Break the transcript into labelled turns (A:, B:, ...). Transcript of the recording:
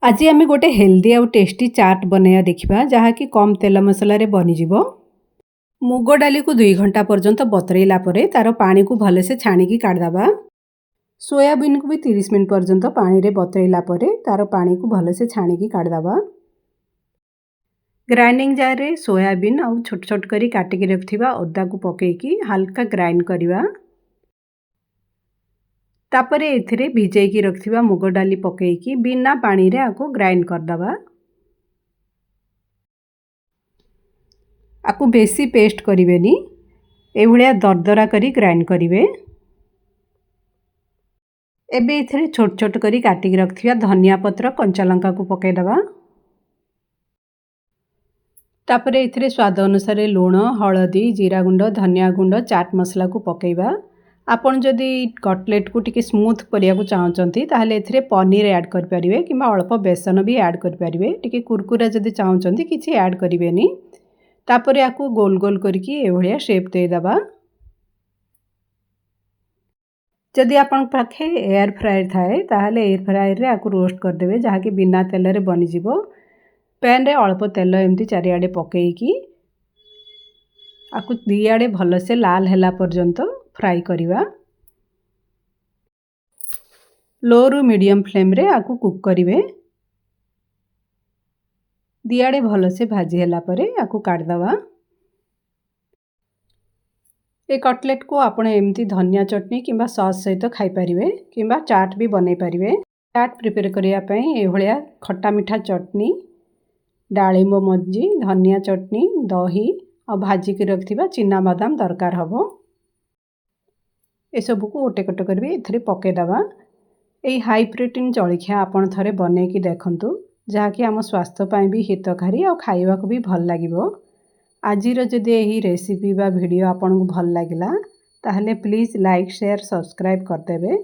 A: आज आम गोटे हेल्दी आउ टेस्टी चाट बनैया देखा जहाँकि कम तेल मसला बनीजिव। मुग डाली को 2 घंटा पर्यंत बतरैला तार पानी को भलसे छाणिकी काढ़दबा। सोयाबीन को भी 30 मिनट पर्यंत पानी रे बतरैला तार पानी को भलसे छाणिकी काढ़दबा। ग्राइंडिंग जार रे सोयाबीन आउ छोट छोट करी काटिकी रखिथिबा अदा को पकेकी हल्का ग्राइंड करिवा। तापरे एथिरे भिजेकी रखिथिबा मुग डाली पकेकी बिना पानी रे आको ग्राइंड करदबा। आको बेसी पेस्ट करिवेनी, एभलिया दरदरा करी ग्राइंड करिवे। एबे एथिरे छोट छोट करी काटिकी रखिथिबा धनिया पत्र कंचा लंका को पकेई दबा। तापरे एथिरे स्वाद अनुसार लूण, हळदी, जीरा गुंड, धनिया गुंड, चाट मसला को पकेइबा। आपण जदि कटलेट को टिके स्मूथ करिया को चाहउचंती ताहले एथिरे पनीर ऐड कर परिवे किबा अल्प बेसन भी ऐड कर परिवे। टिके कुरकुरा जदि चाहउचंती किछि ऐड करिवेनी। तापरे आकु गोल गोल करके एभलिया शेप दे दबा। जदि आपण पाखे एयर फ्रायर थाए ताहले एयर फ्रायर रे आकु रोस्ट कर देबे जहा कि बिना तेल रे बनि जिवो। पैन रे अल्प तेल एमती चारिआडे पकेइकी आकु दिआडे भलसे लाल होला पर्यंत फ्राई करिवा। लो रु मीडियम फ्लेम रे आकु कुक करिवे। दिआडे भलसे भाजी होला परे आकु काट दवा। ए कटलेट को आपण एमती धनिया चटनी किंबा सॉस सहित खाई परिवे किंबा चाट भी बनै परिवे। चाट प्रिपेयर करिया पई एभलिया खट्टा मिठा चटनी, डाळिंब मंजी, धनिया चटनी, दही और भाजी के रखिथिबा चिना बादाम दरकार हबो। ए सब को गोटे गोटे करबे एथरे पके दबा। एई हाई प्रोटीन जलखिया आपण थरे बनै कि देखंतु जहा कि आम स्वास्थ्य पई भी हितकारी और खाइबा को भी भल लागिवो। आजिर जदि एही रेसिपी बा वीडियो आपण को भल लागिला ताहले प्लीज लाइक शेयर सब्सक्राइब कर देबे।